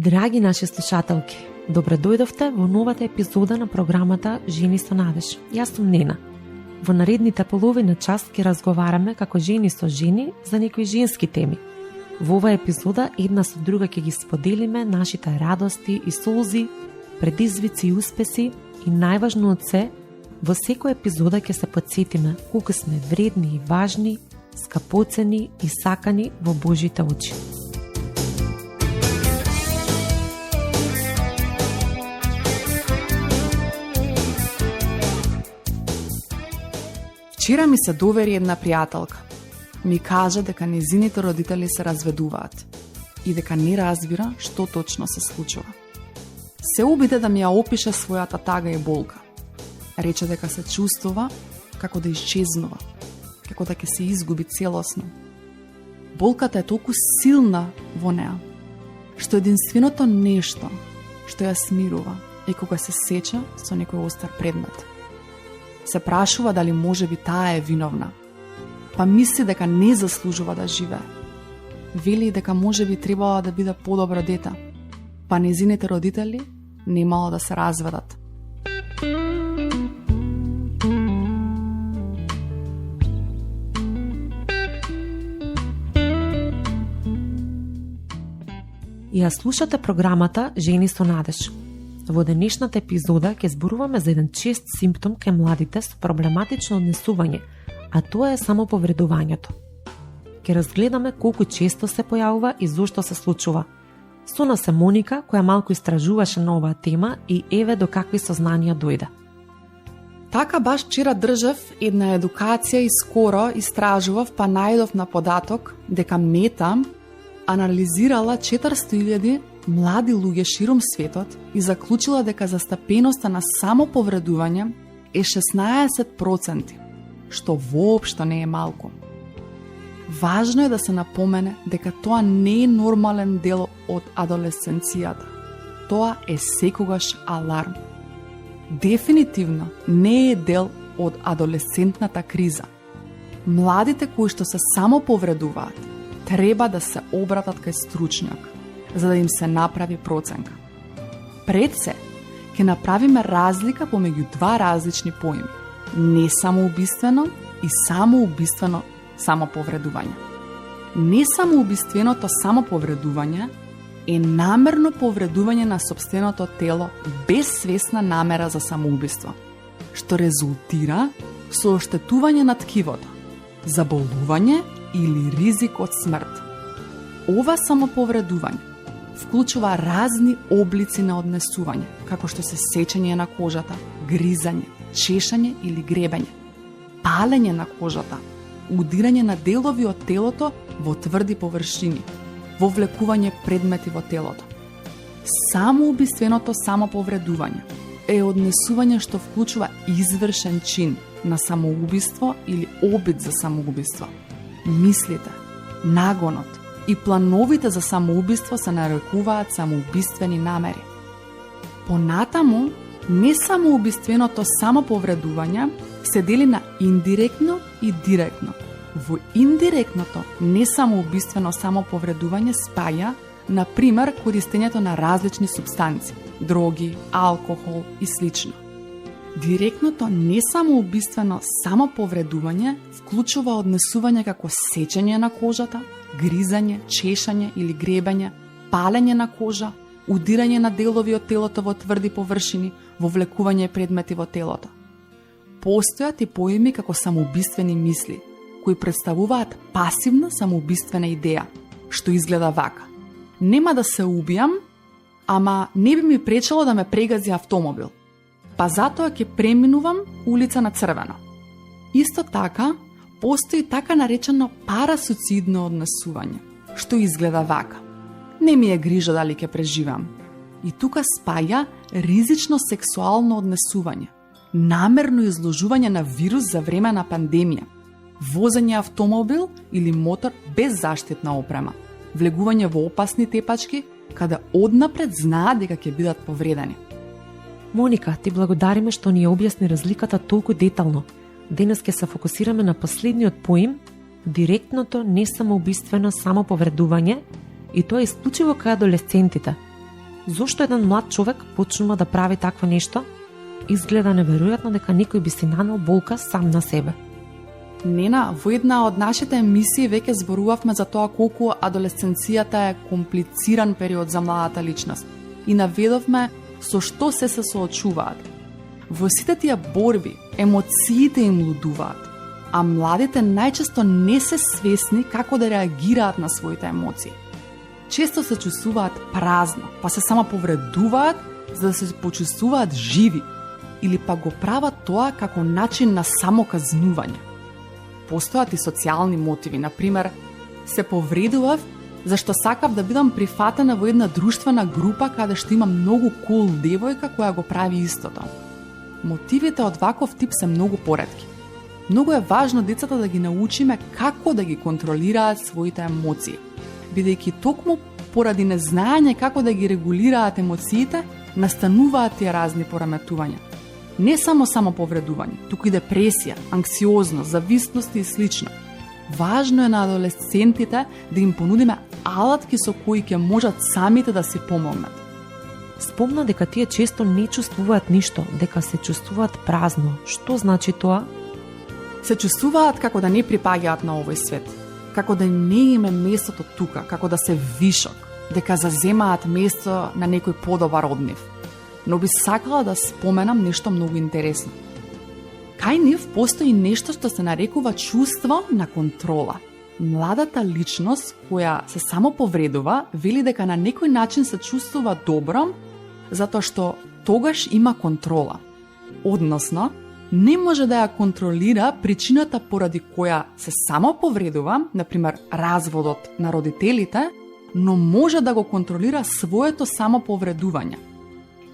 Драги наши слушателки, добре дојдовте во новата епизода на програмата Жени со надеж. Јас сум Нена. Во наредните половина час ќе разговараме како жени со жени за некои женски теми. Во оваа епизода една со друга ќе ги споделиме нашите радости и солзи, предизвици и успеси и најважно од се, во секоја епизода ќе се потсетиме колку сме вредни и важни, скапоцени и сакани во Божите очи. Вчера ми се довери една пријателка. Ми кажа дека незините родители се разведуваат и дека не разбира што точно се случува. Се обиде да ми ја опише својата тага и болка. Рече дека се чувствува како да исчезнува, како да ќе се изгуби целосно. Болката е толку силна во неа, што единственото нешто што ја смирува е кога се сеќа со некој остар предмет. Се прашува дали може би таа е виновна, па мисли дека не заслужува да живее. Вели дека може би требала да биде подобро дете, па незините родители немало да се разведат. Ја слушате програмата Жени со надеж. Во денешната епизода ќе зборуваме за еден чест симптом кај младите со проблематично однесување, а тоа е самоповредувањето. Ќе разгледаме колку често се појавува и зошто се случува. Со нас е Моника, која малку истражуваше на оваа тема и еве до какви сознанија дојде. Така баш вчера држав една едукација и скоро истражував па најдов на податок дека Мета анализирала 400.000 млади луѓе широм светот и заклучила дека застапеноста на самоповредување е 16%, што воопшто не е малку. Важно е да се напомене дека тоа не е нормален дел од адолесценцијата. Тоа е секогаш аларм. Дефинитивно не е дел од адолесцентната криза. Младите кои што се самоповредуваат треба да се обратат кај стручњак, за да им се направи проценка. Пред се, ќе направиме разлика помеѓу два различни поими. Несамоубиствено и самоубиствено самоповредување. Несамоубиственото самоповредување е намерно повредување на сопственото тело без свесна намера за самоубиство, што резултира со оштетување на ткивото, заболување или ризик од смрт. Ова самоповредување вклучува разни облици на однесување, како што се сечење на кожата, гризање, чешање или гребење, палење на кожата, удирање на делови од телото во тврди површини, вовлекување предмети во телото. Самоубиственото самоповредување е однесување што вклучува извршен чин на самоубиство или обид за самоубиство. Мислите, нагонот и плановите за самоубиство се нарекуваат самоубиствени намери. Понатаму, несамоубиственото самоповредување се дели на индиректно и директно. Во индиректното несамоубиствено самоповредување спаја, например, користењето на различни супстанци, дроги, алкохол и слично. Директното несамоубиствено самоповредување вклучува однесување како сечење на кожата, гризање, чешање или гребење, палење на кожа, удирање на делови од телото во тврди површини, вовлекување предмети во телото. Постојат и поими како самоубиствени мисли, кои представуваат пасивна самоубиствена идеја, што изгледа вака. Нема да се убијам, ама не би ми пречело да ме прегази автомобил, па затоа ќе преминувам улица на црвено. Исто така, постои така наречено парасуицидно однесување, што изгледа вака. Не ми е грижа дали ќе преживам. И тука спаја ризично сексуално однесување, намерно изложување на вирус за време на пандемија, возење автомобил или мотор без заштитна опрема, влегување во опасни тепачки, каде однапред знаат дека ќе бидат повредени. Моника, ти благодариме што ни ја објасни разликата толку детално. Денес ќе се фокусираме на последниот поим, директното несамоубиствено самоповредување, и тоа исклучиво кај адолесцентите. Зошто еден млад човек почнува да прави такво нешто? Изгледа неверојатно дека некој би си нанел болка сам на себе. Нена, во една од нашите емисии веќе зборувавме за тоа колку адолесценцијата е комплициран период за младата личност и наведовме со што се соочуваат. Во сите тие борби, емоциите им лудуваат, а младите најчесто не се свесни како да реагираат на своите емоции. Често се чувствуваат празно, па се само повредуваат за да се почувствуваат живи, или па го прават тоа како начин на самоказнување. Постојат и социјални мотиви, например, се повредував зашто сакав да бидам прифатена во една друштвена група каде што има многу кул девојка која го прави истото. Мотивите од ваков тип се многу поретки. Многу е важно децата да ги научиме како да ги контролираат своите емоции, бидејќи токму поради незнаење како да ги регулираат емоциите, настануваат тие разни пораметувања. Не само самоповредување, туку и депресија, анксиозност, зависност и слично. Важно е на адолесцентите да им понудиме алатки со кои ќе можат самите да си помогнат. Спомна дека тие често не чувствуваат ништо, дека се чувствуваат празно. Што значи тоа? Се чувствуваат како да не припаѓаат на овој свет, како да не им е местото тука, како да се вишок, дека заземаат место на некој подобар од нив. Но би сакала да споменам нешто многу интересно. Кај нив постои нешто што се нарекува чувство на контрола. Младата личност која се само повредува, вели дека на некој начин се чувствува добро, затоа што тогаш има контрола. Односно, не може да ја контролира причината поради која се само повредува, например разводот на родителите, но може да го контролира своето самоповредување.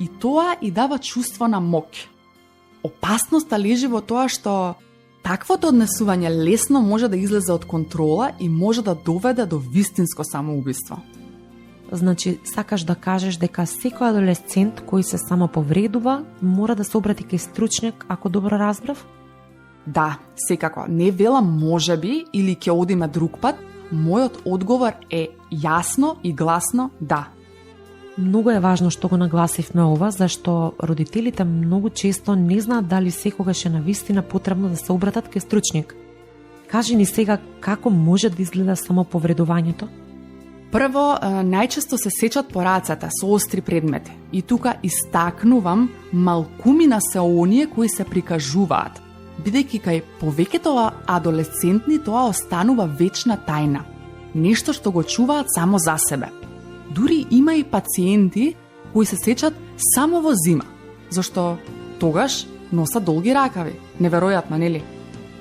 И тоа и дава чувство на моќ. Опасноста лежи во тоа што таквото однесување лесно може да излезе од контрола и може да доведе до вистинско самоубиство. Значи, сакаш да кажеш дека секој адолесцент кој се самоповредува мора да се обрати кај стручњак, ако добро разбрав? Да, секако. Не велам можеби или ќе одиме друг пат. Мојот одговор е јасно и гласно да. Многу е важно што го нагласивме ова, зашто родителите многу често не знаат дали секогаш е навистина потребно да се обратат кај стручњак. Кажи ни сега како може да изгледа самоповредувањето? Прво, најчесто се сечат по рацете со остри предмети. И тука истакнувам, малкумина се оние кои се прикажуваат, бидејќи кај повеќето адолесцентни тоа останува вечна тајна. Нешто што го чуваат само за себе. Дури има и пациенти кои се сечат само во зима, зашто тогаш носат долги ракави. Неверојатно, нели?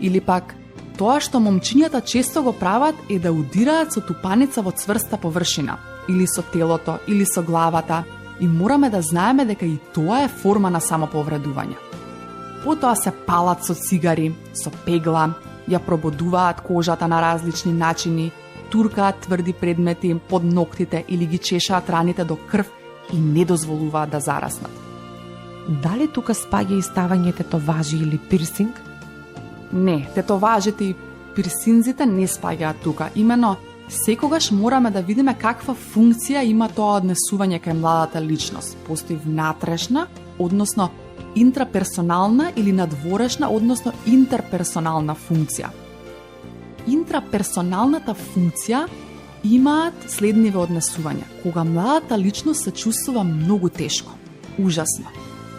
Или пак, тоа што момчињата често го прават е да удираат со тупаница во цврста површина, или со телото, или со главата, и мораме да знаеме дека и тоа е форма на самоповредување. Потоа се палат со цигари, со пегла, ја прободуваат кожата на различни начини, туркаат тврди предмети под ноктите или ги чешаат раните до крв и не дозволуваат да зараснат. Дали тука спаѓа и ставање тетоважи или пирсинг? Не, тетоважите и пирсинзите не спаѓаат тука. Имено, секогаш мораме да видиме каква функција има тоа однесување кај младата личност. Постои внатрешна, односно интраперсонална или надворешна, односно интерперсонална функција. Интраперсоналната функција имаат следниве однесувања. Кога младата личност се чувствува многу тешко, ужасно,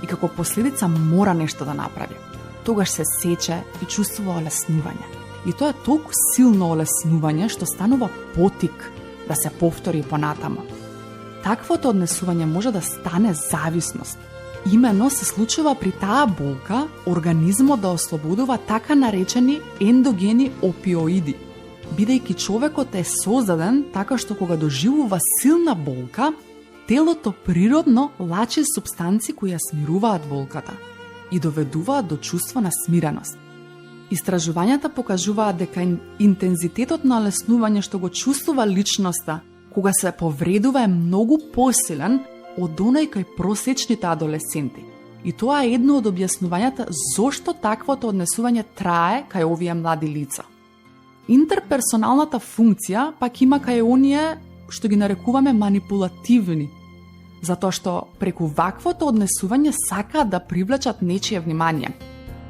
и како последица мора нешто да направи, тогаш се сече и чувствува олеснување. И тоа е толку силно олеснување што станува потик да се повтори понатамо. Таквото однесување може да стане зависност. Имено се случува при таа болка организмот да ослободува така наречени ендогени опиоиди, бидејќи човекот е создаден така што кога доживува силна болка, телото природно лачи супстанци кои ја смируваат болката и доведуваат до чувство на смиреност. Истражувањата покажуваат дека интензитетот на олеснување што го чувствува личноста кога се повредува е многу посилен од оној кај просечните адолесценти. И тоа е едно од објаснувањата зошто таквото однесување трае кај овие млади лица. Интерперсоналната функција пак има кај оние што ги нарекуваме манипулативни. затоа што преку ваквото однесување сакаат да привлечат нечие внимание.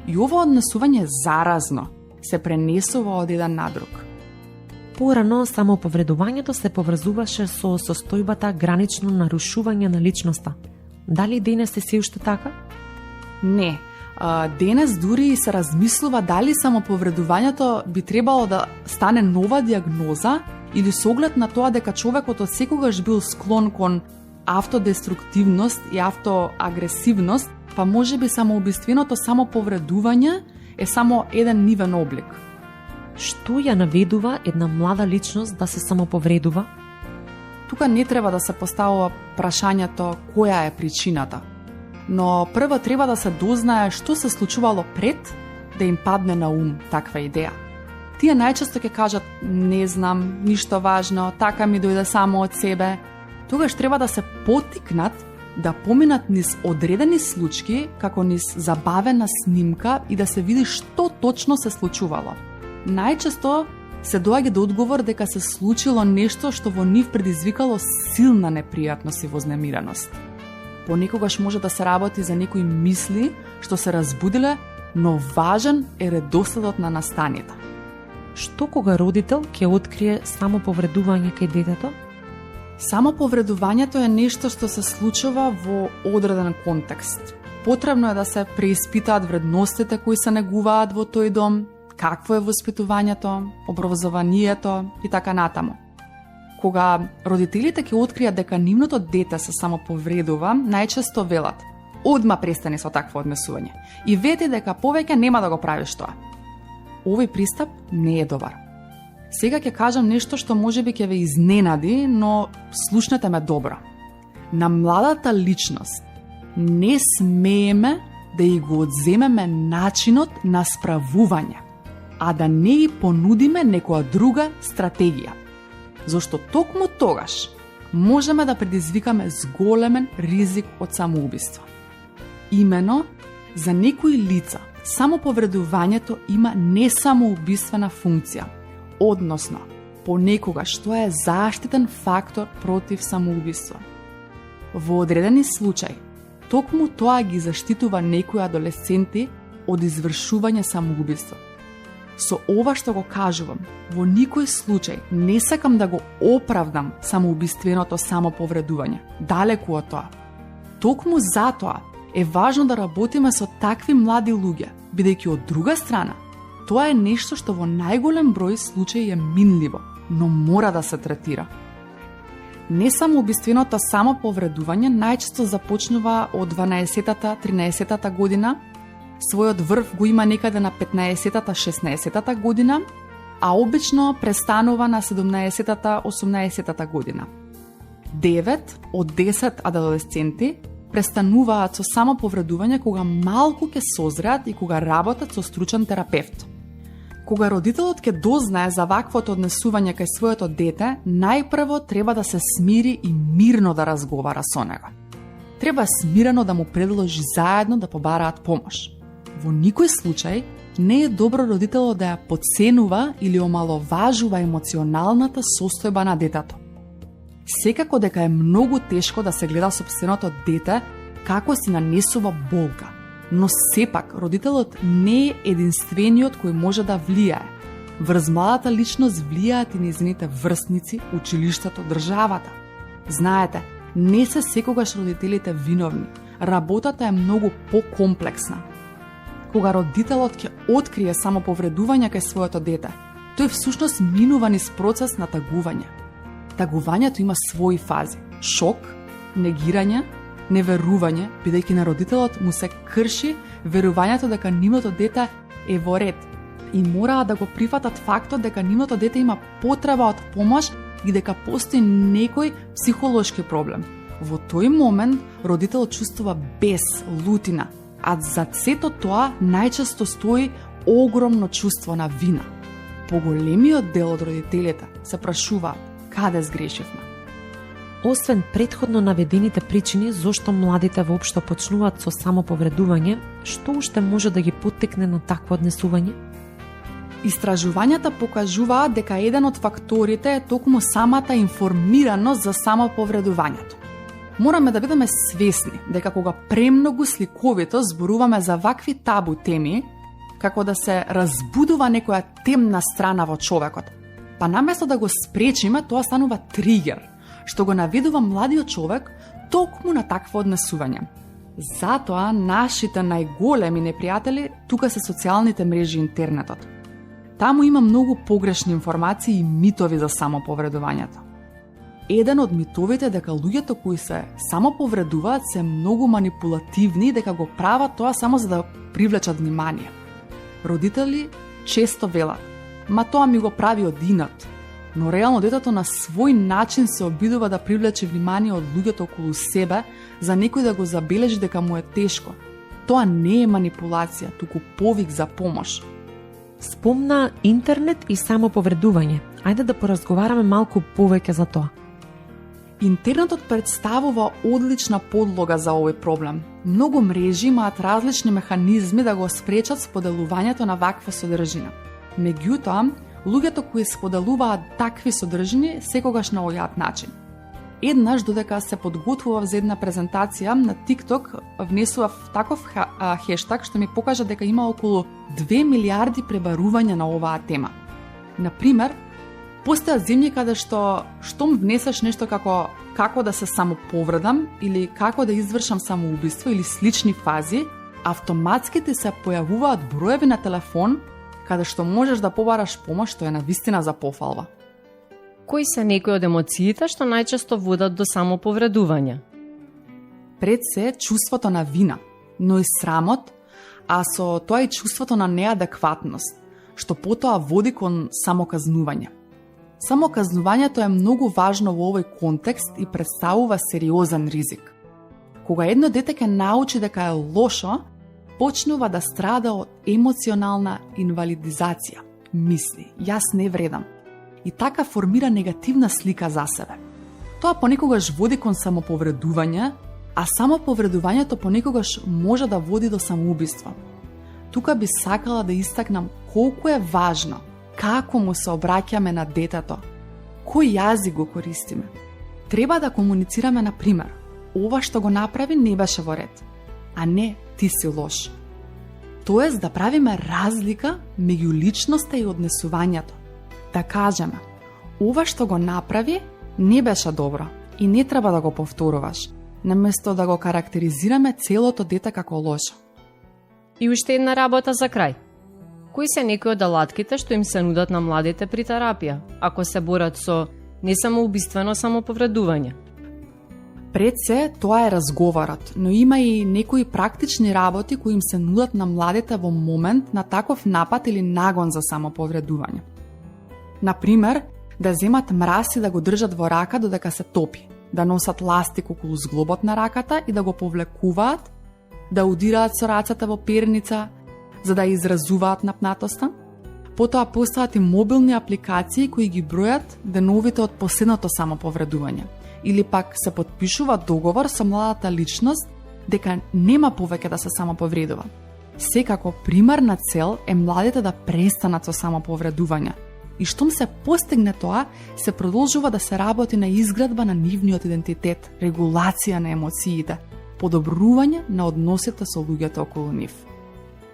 И ова однесување заразно се пренесува од еден на друг. Порано самоповредувањето се поврзуваше со состојбата гранично нарушување на личноста. Дали денес е се уште така? Не. Денес дури се размислува дали самоповредувањето би требало да стане нова диагноза или со оглед на тоа дека човекот од секогаш бил склон кон автодеструктивност и автоагресивност, па можеби самоубиственото самоповредување е само еден нивен облик. Што ја наведува една млада личност да се самоповредува? Тука не треба да се поставува прашањето која е причината, но прво треба да се дознае што се случувало пред да им падне на ум таква идеја. Тие најчесто ќе кажат не знам, ништо важно, така ми дојде само од себе. Тогаш треба да се поттикнат да поминат низ одредени случаи како низ забавена снимка и да се види што точно се случувало. Најчесто се доаѓа до одговор дека се случило нешто што во нив предизвикало силна непријатност и вознемиреност. Понекогаш може да се работи за некои мисли што се разбудиле, но важен е редоследот на настаните. Што кога родител ќе открие самоповредување кај детето? Самоповредувањето е нешто што се случува во одреден контекст. Потребно е да се преиспитаат вредностите кои се негуваат во тој дом, какво е воспитувањето, образованието и така натаму. Кога родителите ќе откријат дека нивното дете се самоповредува, најчесто велат: "Одма престани со такво однесување и вети дека повеќе нема да го правиш тоа." Овој пристап не е добар. Сега ќе кажам нешто што можеби ќе ве изненади, но слушнете ме добро. На младата личност не смееме да ја го одземеме начинот на справување, а да не ја понудиме некоја друга стратегија. Зошто токму тогаш можеме да предизвикаме зголемен ризик од самоубиство. Имено, за некои лица самоповредувањето има не самоубиствена функција, односно, понекогаш тоа е заштитен фактор против самоубиство. Во одредени случаи, токму тоа ги заштитува некои адолесценти од извршување самоубиство. Со ова што го кажувам, во никој случај не сакам да го оправдам самоубиственото самоповредување, далеку од тоа. Токму затоа е важно да работиме со такви млади луѓе, бидејќи од друга страна, тоа е нешто што во најголем број случаи е минливо, но мора да се третира. Несамоубиственото самоповредување најчесто започнува од 12-та, 13-та година, својот врв го има некаде на 15-та, 16-та година, а обично престанува на 17-та, 18-та година. 9 од 10 адолесценти престануваат со самоповредување кога малку ќе созреат и кога работат со стручен терапевт. Кога родителот ќе дознае за ваквото однесување кај своето дете, најпрво треба да се смири и мирно да разговара со него. Треба смирено да му предложи заедно да побараат помош. Во никој случај не е добро родителот да ја потценува или омаловажува емоционалната состојба на детето. Секако дека е многу тешко да се гледа сопственото дете како си нанесува болка, но сепак родителот не е единствениот кој може да влијае. Врз младата личност влијаат и нејзините врсници, училиштето, државата. Знаете, не се секогаш родителите виновни. Работата е многу покомплексна. Кога родителот ќе открие самоповредување кај своето дете, тој всушност минува низ процес на тагување. Тагувањето има своји фази: шок, негирање, неверување, бидејќи на родителот му се крши верувањето дека нивното дете е во ред и мора да го прифатат фактот дека нивното дете има потреба од помош и дека постои некој психолошки проблем. Во тој момент родител чувствува бес, лутина, а за сето тоа најчесто стои огромно чувство на вина. Поголемиот дел од родителите се прашуваат каде сгрешивме. Освен претходно наведените причини зошто младите воопшто почнуваат со самоповредување, што уште може да ги поттикне на такво однесување? Истражувањата покажуваат дека еден од факторите е токму самата информираност за самоповредувањето. Мораме да бидеме свесни дека кога премногу сликовито зборуваме за вакви табу теми, како да се разбудува некоја темна страна во човекот, па наместо да го спречиме, тоа станува тригер, што го наведува младиот човек токму на такво однесување. Затоа нашите најголеми непријатели тука се социјалните мрежи и интернетот. Таму има многу погрешни информации и митови за самоповредувањето. Еден од митовите е дека луѓето кои се самоповредуваат се многу манипулативни и дека го прават тоа само за да привлечат внимание. Родители често велат: "Ма тоа ми го прави одинат." Но реално детето на свој начин се обидува да привлече внимание од луѓето околу себе за некој да го забележи дека му е тешко. Тоа не е манипулација, туку повик за помош. Спомна интернет и самоповредување. Ајде да поразговараме малку повеќе за тоа. Интернетот представува одлична подлога за овој проблем. Многу мрежи имаат различни механизми да го спречат споделувањето на ваква содржина. Меѓутоа, луѓето кои споделуваат такви содржини секогаш наоѓаат начин. Еднаш, додека се подготвував за една презентација на TikTok, внесував таков хештаг што ми покажа дека има околу 2 милиарди пребарувања на оваа тема. Например, постојат земји каде штом внесеш нешто како да се самоповредам или како да извршам самоубиство или слични фази, автоматски ти се појавуваат броеви на телефон каде што можеш да побараш помош, што е навистина за пофалба. Кои се некои од емоциите што најчесто водат до самоповредување? Пред се чувството на вина, но и срамот, а со тоа и чувството на неадекватност, што потоа води кон самоказнување. Самоказнувањето е многу важно во овој контекст и представува сериозен ризик. Кога едно дете ќе научи дека е лошо, почнува да страда од емоционална инвалидизација. Мисли: јас не вредам. И така формира негативна слика за себе. Тоа понекогаш води кон самоповредување, а самоповредувањето понекогаш може да води до самоубиство. Тука би сакала да истакнам колку е важно како му се обраќаме на детето, кој јазик го користиме. Треба да комуницираме, на пример: ова што го направи не беше во ред, а не ти си лош. Тоест да правиме разлика меѓу личноста и однесувањето. Да кажеме: ова што го направи не беше добро и не треба да го повторуваш, наместо да го карактеризираме целото дете како лошо. И уште една работа за крај. Кои се некои од алатките што им се нудат на младите при терапија, ако се борат со несамоубиствено самоповредување? Пред се, тоа е разговорот, но има и некои практични работи кои им се нудат на младите во момент на таков напад или нагон за самоповредување. Например, да земат мраз и да го држат во рака додека се топи, да носат ластик околу зглобот на раката и да го повлекуваат, да удираат со рацете во перница, за да изразуваат напнатоста. Потоа постојат и мобилни апликации кои ги бројат деновите од последното самоповредување, или пак се потпишува договор со младата личност дека нема повеќе да се самоповредува. Секако примарна цел е младите да престанат со самоповредување. И штом се постигне тоа, се продолжува да се работи на изградба на нивниот идентитет, регулација на емоциите, подобрување на односите со луѓето околу нив.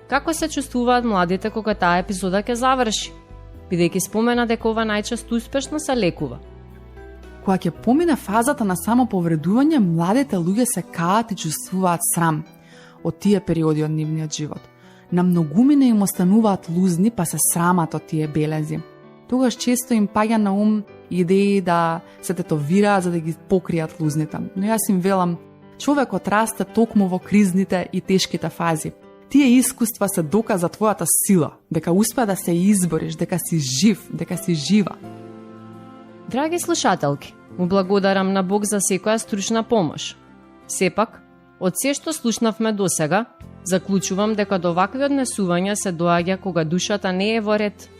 Како се чувствуваат младите кога таа епизода ќе заврши? Бидејќи спомена дека ова најчесто успешно се лекува. Кога ќе помине фазата на самоповредување, младите луѓе се каат и чувствуваат срам од тие периоди од нивниот живот. На многумина им остануваат лузни, па се срамат од тие белези. Тогаш често им паѓа на ум идеи да се тетовираат за да ги покријат лузните. Но јас им велам: човекот расте токму во кризните и тешките фази. Тие искуства се доказ за твојата сила, дека успеа да се избориш, дека си жив, дека си жива. Драги слушателки, му благодарам на Бог за секоја стручна помош. Сепак, од се што слушнавме досега, заклучувам дека до вакви однесувања се доаѓа кога душата не е во ред.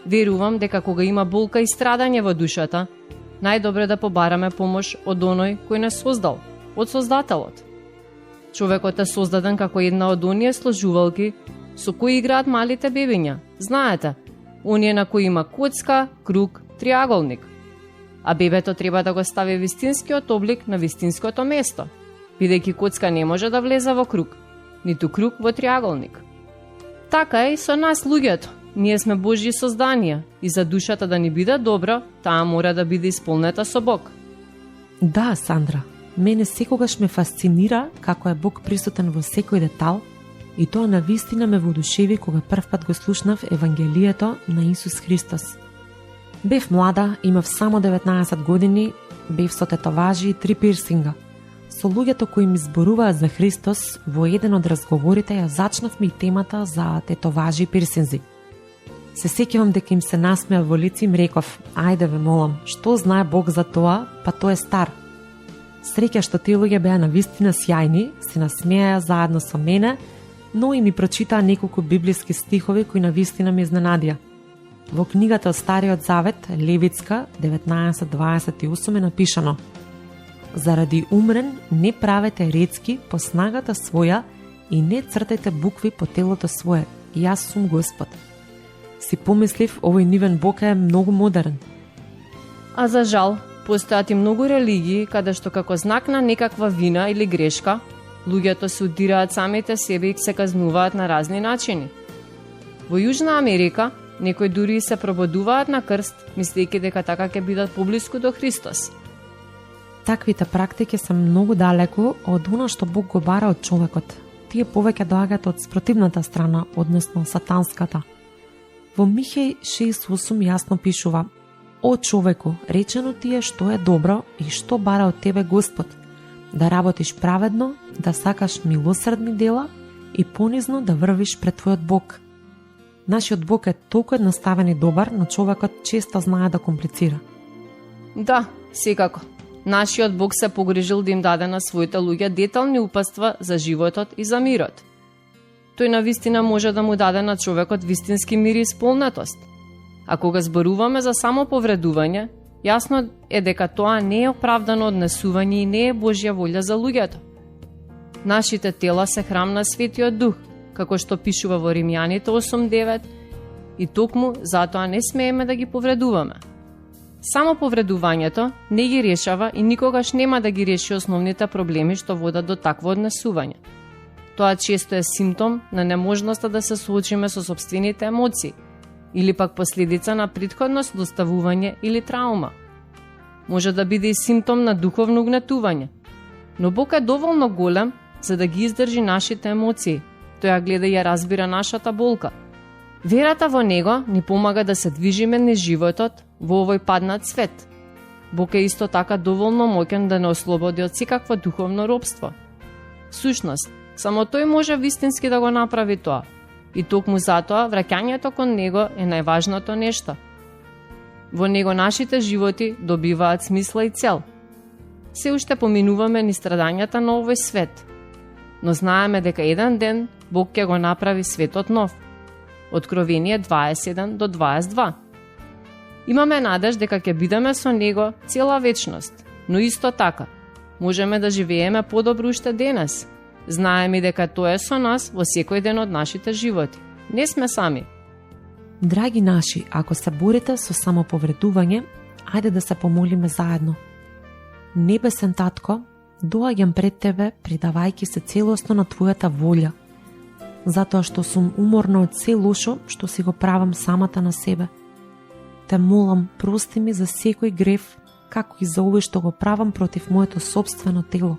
Верувам дека кога има болка и страдање во душата, најдобре да побараме помош од оној кој не создал, од Создателот. Човекот е создаден како една од оние сложувалки со кои играат малите бебиња. Знаете, оние на кои има коцка, круг, триаголник. а бебето треба да го стави вистинскиот облик на вистинското место, бидејќи коцка не може да влезе во круг, ниту круг во триаголник. Така е и со нас луѓето. Ние сме Божји созданија и за душата да ни биде добро, таа мора да биде исполнета со Бог. Да, Сандра, мене секогаш ме фасцинира како е Бог присутен во секој детал и тоа навистина ме воодушеви кога првпат го слушнав Евангелието на Исус Христос. Бев млада, имав само 19 години, бев со тетоважи и 3 пирсинга. Со луѓето кои ми зборуваат за Христос, во еден од разговорите ја зачнавме и темата за тетоважи и пирсинзи. Се сеќавам дека им се насмеа во лице и им реков: ајде ве молам, што знае Бог за тоа, па тој е стар. Среќа што тие луѓе беа навистина сјајни, се насмеаја заедно со мене, но и ми прочитаа неколку библиски стихови кои навистина ме изненадија. Во книгата од Стариот Завет, Левитска 19:28 е напишано: заради умрен не правете рецки по снагата своја и не цртајте букви по телото свое. Јас сум Господ. Си помислив, овој нивен Бог е многу модерен. А за жал, постојат и многу религии каде што како знак на некаква вина или грешка, луѓето се удираат самите себе и се казнуваат на разни начини. Во Јужна Америка, некои дури се прободуваат на крст, мислејќи дека така ќе бидат поблиску до Христос. Таквите практики се многу далеку од она што Бог го бара од човекот. Тие повеќе доаѓаат од спротивната страна, односно сатанската. Во Михеј 6:8 јасно пишува: о човеку, речено ти е што е добро и што бара од тебе Господ, да работиш праведно, да сакаш милосрдни дела и понизно да врвиш пред твојот Бог. Нашиот Бог е толку едноставен и добар, но човекот често знае да комплицира. Да, секако. Нашиот Бог се погрижил да им даде на своите луѓе детални упатства за животот и за мирот. Тој навистина може да му даде на човекот вистински мир и исполнетост. А кога зборуваме за самоповредување, јасно е дека тоа не е оправдано однесување и не е Божја волја за луѓето. Нашите тела се храм на Светиот Дух, како што пишува во Римјаните 8:9, и токму затоа не смееме да ги повредуваме. Само повредувањето не ги решава и никогаш нема да ги реши основните проблеми што водат до такво однесување. Тоа често е симптом на неможноста да се соочиме со сопствените емоции или пак последица на претходно доставување или траума. Може да биде и симптом на духовно угнетување. Но Бог е доволно голем за да ги издржи нашите емоции. Тој ја гледа и ја разбира нашата болка. Верата во Него ни помага да се движиме низ животот во овој паднат свет. Бог е исто така доволно моќен да не ослободи од секакво духовно робство. Сушност, само тој може вистински да го направи тоа. И токму затоа враќањето кон Него е најважното нешто. Во Него нашите животи добиваат смисла и цел. Се уште поминуваме низ страдањата на овој свет, но знаеме дека еден ден Бог ќе го направи светот нов. Откровение 21 до 22. Имаме надеж дека ќе бидеме со Него цела вечност, но исто така можеме да живееме подобро уште денес. Знаеме дека Тој е со нас во секој ден од нашите животи. Не сме сами. Драги наши, ако се борите со самоповредување, ајде да се помолиме заедно. Небесен Татко, доаѓам пред Тебе, предавајќи се целосно на Твојата волја, затоа што сум уморна од се лошо што си го правам самата на себе. Те молам, прости ми за секој грев, како и за овој што го правам против моето собствено тело.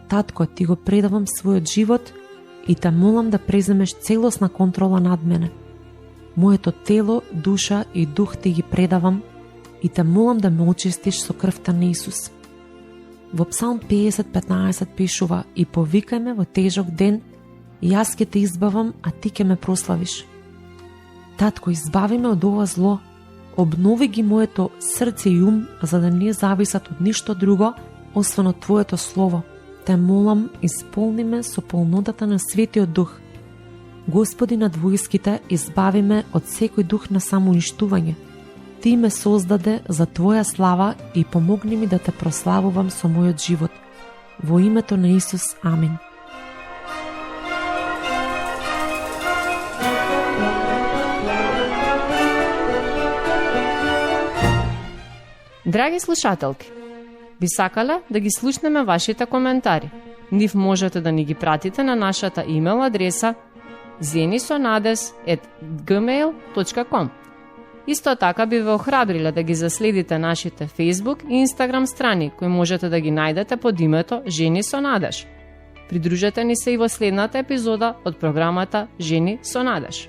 Татко, Ти го предавам својот живот и те молам да преземеш целосна контрола над мене. Моето тело, душа и дух Ти ги предавам и те молам да ме очистиш со крвта на Исус. Во Псалм 50:15 пишува: и повикај ме во тежок ден, и јас ќе те избавам, а Ти ќе ме прославиш. Татко, избави ме од ова зло, обнови ги моето срце и ум, за да не зависат од ништо друго, освен од Твоето слово. Те молам, исполни ме со полнотата на Светиот Дух. Господи над војските, избави ме од секој дух на самоуништување. Ти ме создаде за Твоја слава и помогни ми да Те прославувам со мојот живот. Во името на Исус, амин. Драги слушателки, би сакале да ги слушнеме вашите коментари. Нив можете да ни ги пратите на нашата имейл адреса zenisonades@gmail.com. Исто така би ве охрабриле да ги заследите нашите Facebook и Instagram страни, кои можете да ги најдете под името Жени со надеж. Придружете ни се и во следната епизода од програмата Жени со надеж.